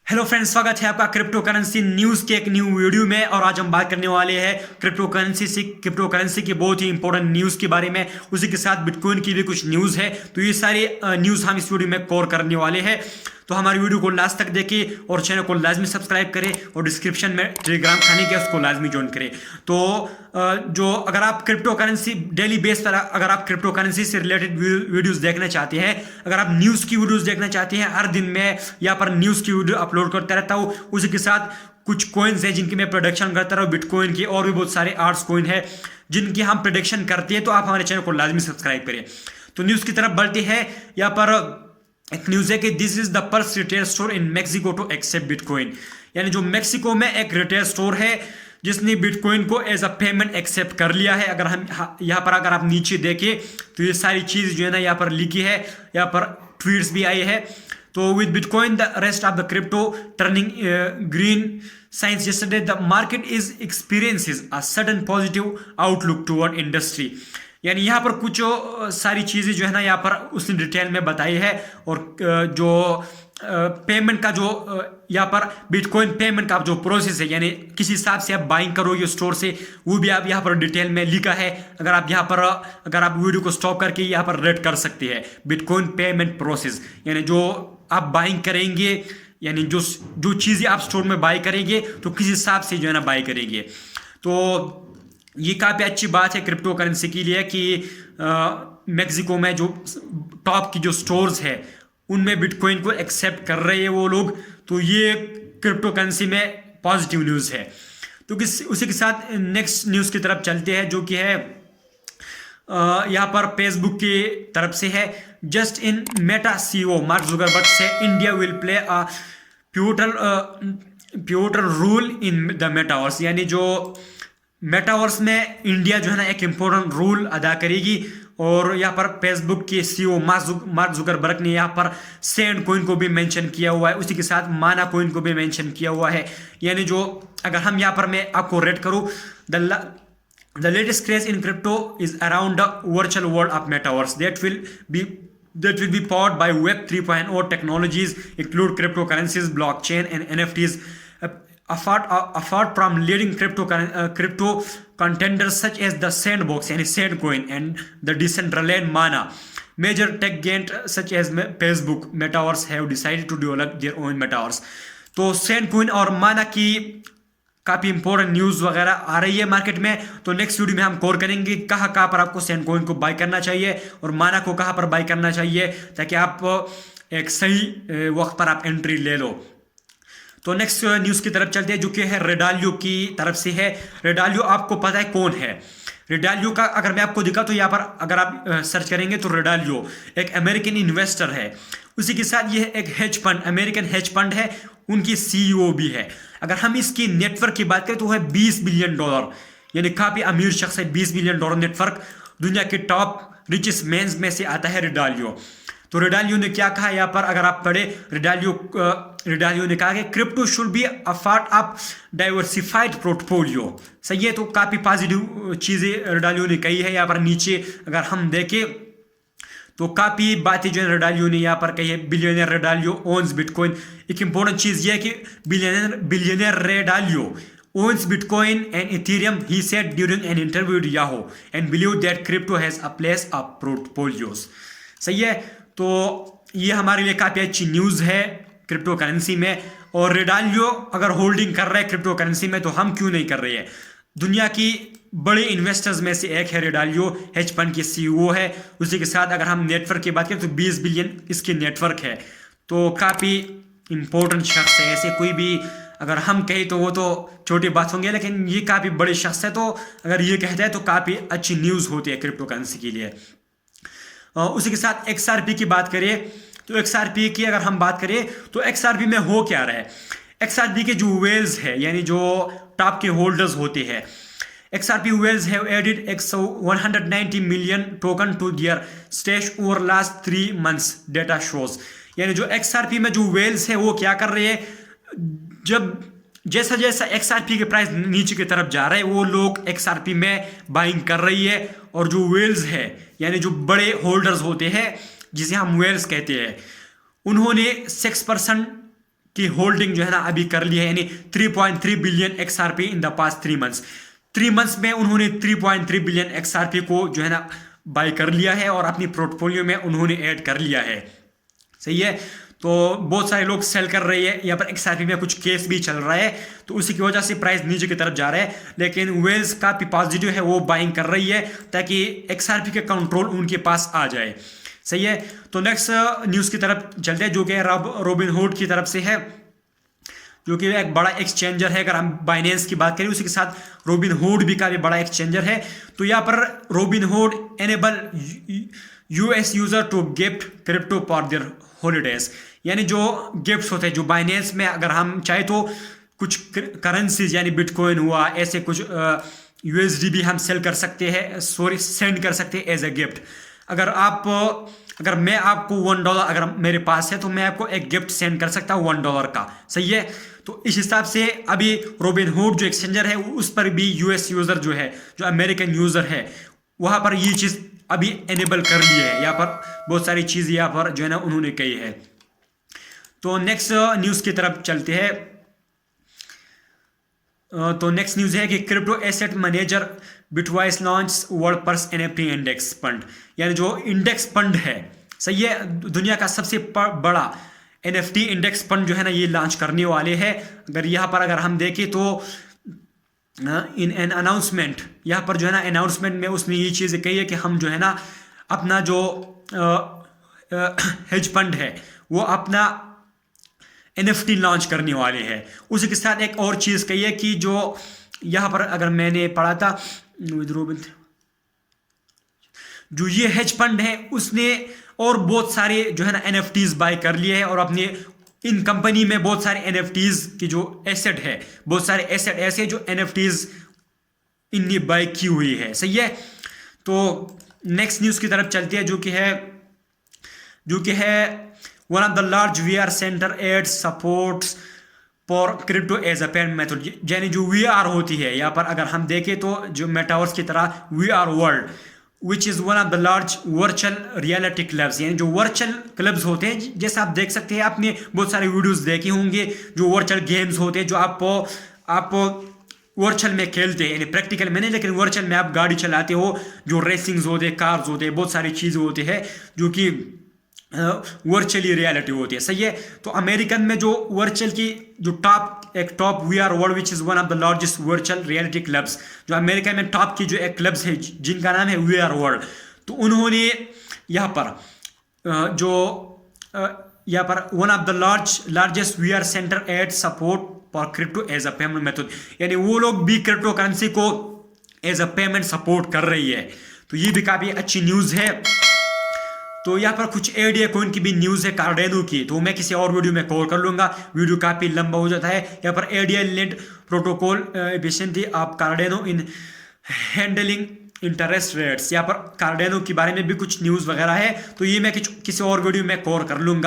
Hello friends, स्वागत है आपका क्रिप्टो करेंसी न्यूज़ के एक न्यू वीडियो में। और आज हम बात करने वाले हैं क्रिप्टो करेंसी की बहुत ही इंपॉर्टेंट न्यूज़ के बारे में। उसी के साथ बिटकॉइन की भी कुछ न्यूज़ है, तो ये सारी न्यूज़ हम इस वीडियो में कवर करने वाले हैं। तो हमारी वीडियो को लास्ट तक देखें और चैनल को लाजमी सब्सक्राइब करें और डिस्क्रिप्शन में टेलीग्राम खाने के उसको लाजमी ज्वाइन करें। तो जो अगर आप क्रिप्टो करेंसी डेली बेस पर अगर आप क्रिप्टो करेंसी से रिलेटेड वीडियोस देखना चाहते हैं, अगर आप न्यूज़ की वीडियोस देखना चाहते हैं, हर दिन मैं यहाँ पर न्यूज़ की वीडियो अपलोड करता रहता हूँ। उसी के साथ कुछ कॉइन्स हैं जिनकी मैं प्रोडक्शन करता रहा हूँ, बिटकॉइन की, और भी बहुत सारे आर्ट्स कॉइन है जिनकी हम प्रोडक्शन करते हैं। तो आप हमारे चैनल को लाजमी सब्सक्राइब करें। तो न्यूज़ की तरफ बढ़ते हैं। यहाँ पर एक न्यूज़ है कि this is the first retail store in Mexico to accept bitcoin. यानी जो मेक्सिको में एक रिटेल स्टोर है जिसने बिटकॉइन को एज अ पेमेंट एक्सेप्ट कर लिया है। अगर हम यहाँ पर अगर आप नीचे देखें तो ये सारी चीज़ जो है ना यहाँ पर लिखी है, यहाँ पर ट्वीट्स भी आई है। तो with bitcoin the rest of the crypto turning green science yesterday the market is experiences a sudden positive outlook toward industry। यानी यहाँ पर कुछ सारी चीज़ें जो है ना यहाँ पर उसने डिटेल में बताई है। और जो पेमेंट का जो यहाँ पर बिटकॉइन पेमेंट का जो प्रोसेस है, यानी किस हिसाब से आप बाइंग करोगे स्टोर से, वो भी आप यहाँ पर डिटेल में लिखा है। अगर आप यहाँ पर अगर आप वीडियो को स्टॉप करके यहाँ पर रेड कर सकते हैं बिटकॉइन पेमेंट प्रोसेस, यानी जो आप बाइंग करेंगे, यानी जो चीज़ें आप स्टोर में बाई करेंगे तो किस हिसाब से जो है ना बाई करेंगे। तो ये काफ़ी अच्छी बात है क्रिप्टो करेंसी के लिए कि मेक्सिको में जो टॉप की जो स्टोर्स है उनमें बिटकॉइन को एक्सेप्ट कर रहे हैं वो लोग। तो ये क्रिप्टो करेंसी में पॉजिटिव न्यूज़ है। तो उसी के साथ नेक्स्ट न्यूज़ की तरफ चलते हैं, जो कि है यहाँ पर फेसबुक की तरफ से है। Just in Meta CEO Mark Zuckerberg से India will play a pivotal role in the metaverse. यानी जो मेटावर्स में इंडिया जो है ना एक इम्पोर्टेंट रोल अदा करेगी। और यहाँ पर फेसबुक के CEO मार्क जुकरबर्ग ने यहाँ पर सैंड कॉइन को भी मेंशन किया हुआ है, उसी के साथ माना कॉइन को भी मेंशन किया हुआ है। यानी जो अगर हम यहाँ पर मैं आपको रेट करूँ, The latest craze in crypto is around the virtual world of metaverse that will be powered by Web 3.0 technologies, include cryptocurrencies, blockchain, and NFTs. Apart from leading crypto contenders such as the Sandbox and Sandcoin and the Decentraland Mana, major tech giants such as Facebook, Metaverse have decided to develop their own metaverse. तो Sandcoin और Mana की काफ़ी important news वगैरह आ रही है market में। तो next video में हम कवर करेंगे कहाँ पर आपको सैंडकॉइन को बाय करना चाहिए और माना को कहाँ पर बाय करना चाहिए, ताकि आप एक सही वक्त पर आप एंट्री ले लो। तो नेक्स्ट न्यूज़ की तरफ चलते हैं, जो कि है रेडालियो की तरफ से है। रेडालियो आपको पता है कौन है? रेडालियो का अगर मैं आपको दिखा तो यहाँ पर अगर आप सर्च करेंगे तो रेडालियो एक अमेरिकन इन्वेस्टर है। उसी के साथ ये एक hedge fund, American hedge fund है, उनकी CEO भी है। अगर हम इसकी नेटवर्क की बात करें तो है $20 बिलियन, यानी काफ़ी अमीर शख्स है। $20 बिलियन नेटवर्क, दुनिया के टॉप रिचेस्ट मैंस में से आता है रेडालियो। तो रेडालियो ने क्या कहा यहाँ पर अगर आप पढ़े, रेडालियो ने कहा कि crypto should be a part of diversified portfolio. सही है, तो काफ़ी पॉजिटिव चीज़ें रेडालियो ने कही है। यहाँ पर नीचे अगर हम देखें तो काफ़ी बातें जो है रेडालियो ने यहाँ पर कही है। Billionaire Ray Dalio owns Bitcoin. एक इंपॉर्टेंट चीज़ ये है कि billionaire Ray Dalio owns Bitcoin and Ethereum, he said during an interview with Yahoo, and believe that crypto has a place of portfolios। सही है, तो ये हमारे लिए काफ़ी अच्छी न्यूज़ है क्रिप्टो करेंसी में। और रेडालियो अगर होल्डिंग कर रहा है क्रिप्टो करेंसी में तो हम क्यों नहीं कर रहे हैं? दुनिया की बड़े इन्वेस्टर्स में से एक है रेडालियो, हेज फंड की CEO है। उसी के साथ अगर हम नेटवर्क की बात करें तो 20 बिलियन इसकी नेटवर्क है। तो काफ़ी इंपॉर्टेंट शख्स है। ऐसे कोई भी अगर हम कहें तो वो तो छोटी बात होंगे, लेकिन ये काफ़ी बड़े शख्स है। तो अगर ये कहता है तो काफ़ी अच्छी न्यूज़ होती है क्रिप्टो करेंसी के लिए। उसी के साथ XRP की बात करें तो XRP की अगर हम बात करें तो XRP में हो क्या रहा है? XRP के जो वेल्स है, यानी जो टॉप के होल्डर्स होते हैं, XRP whales have added 190 million token to their stash over last 3 months, data shows। यानी जो XRP में जो whales है वो क्या कर रहे हैं, जब जैसा जैसा XRP के प्राइस नीचे की तरफ जा रहा है वो लोग XRP में बाइंग कर रही है। और जो whales है यानी जो बड़े होल्डर्स होते हैं जिसे हम whales कहते हैं, उन्होंने 6% की होल्डिंग जो है ना अभी कर ली है, यानी 3.3 billion XRP in the past 3 months. 3 months में उन्होंने 3.3 बिलियन XRP को जो है ना बाय कर लिया है और अपनी पोर्टफोलियो में उन्होंने ऐड कर लिया है। सही है। तो बहुत सारे लोग सेल कर रहे हैं, यहाँ पर XRP में कुछ केस भी चल रहा है, तो उसी की वजह से प्राइस नीचे की तरफ जा रहा है। लेकिन वेल्स काफी पॉजिटिव है, वो बाइंग कर रही है ताकि XRP के कंट्रोल उनके पास आ जाए। सही है। तो नेक्स्ट न्यूज़ की तरफ चलते हैं, जो कि रोबिनहुड की तरफ से है, जो कि एक बड़ा एक्सचेंजर है। अगर हम बाइनेंस की बात करें, उसी के साथ रोबिनहुड भी काफी बड़ा एक्सचेंजर है। तो यहाँ पर Robinhood enable US user to gift crypto for their holidays, यानी जो गिफ्ट्स होते हैं, जो बाइनेंस में अगर हम चाहे तो कुछ करेंसीज यानी बिटकॉइन हुआ, ऐसे कुछ USD भी हम सेल कर सकते हैं, सेंड कर सकते हैं एज ए गिफ्ट। अगर मैं आपको $1 अगर मेरे पास है, तो मैं आपको एक गिफ्ट सेंड कर सकता हूँ $1 का। सही है। तो इस हिसाब से अभी रोबिनहुड जो एक्सचेंजर है, उस पर भी US यूजर जो है, जो अमेरिकन यूजर है, वहां पर ये चीज अभी एनेबल कर ली है। यहाँ पर बहुत सारी चीज यहाँ पर जो है ना उन्होंने कही है। तो नेक्स्ट न्यूज की तरफ चलते हैं। तो नेक्स्ट न्यूज है कि crypto asset manager bitwise launch world first NFT index fund, यानी जो इंडेक्स फंड है। सही है। दुनिया का सबसे बड़ा NFT इंडेक्स फंड जो है ना ये लॉन्च करने वाले हैं। अगर हम देखें तो इन एन अनाउंसमेंट, यहाँ पर जो है ना अनाउंसमेंट में उसने ये चीज़ कही है कि हम जो है ना अपना जो हेज फंड है वो अपना NFT लॉन्च करने वाले हैं। उसी के साथ एक और चीज़ कही है कि जो यहाँ पर अगर मैंने पढ़ा था, जो ये हेज फंड है उसने और बहुत सारे जो है ना NFTs बाय कर लिए हैं, और अपने इन कंपनी में बहुत सारे NFTs की जो एसेट है, बहुत सारे एसेट ऐसे जो NFTs इनने बाय की हुई है। सही है। तो नेक्स्ट न्यूज़ की तरफ चलते हैं, जो कि है one of the large VR center ads supports for crypto as a payment method, यानी जो VR होती है, यहाँ पर अगर हम देखें तो जो मेटावर्स की तरह VR world which is one of the large virtual reality clubs, यानी जो वर्चुअल क्लब्स होते हैं, जैसे आप देख सकते हैं, आपने बहुत सारे वीडियोस देखे होंगे, जो वर्चुअल गेम्स होते हैं, जो आप वर्चुअल में खेलते हैं, यानी प्रैक्टिकल में नहीं, लेकिन वर्चुअल में आप गाड़ी चलाते हो, जो रेसिंग्स होते हैं, कार्स होते हैं, बहुत सारी चीज़ें होती है जो कि वर्चुअली रियलिटी होती है। सही है। तो अमेरिकन में जो वर्चुअल की जो top VR world which is one of the largest virtual reality clubs, जो अमेरिका में टॉप की जो एक क्लब्स है जिनका नाम है VR वर्ल्ड, तो उन्होंने यहाँ पर one of the largest VR center ad support for crypto as a payment method, यानी वो लोग भी क्रिप्टो करेंसी को एज अ पेमेंट सपोर्ट कर रही है। तो ये भी काफ़ी अच्छी न्यूज़ है। तो यहाँ पर कुछ ADA कॉइन की भी न्यूज़ है, कार्डेनो की, तो मैं किसी और वीडियो में कवर कर लूँगा, वीडियो काफ़ी लंबा हो जाता है। यहाँ पर ADA linked protocol efficiency of कार्डेनो in handling interest rates, यहाँ पर कार्डेनो के बारे में भी कुछ न्यूज़ वगैरह है, तो ये मैं किसी और वीडियो में कवर कर लूँगा।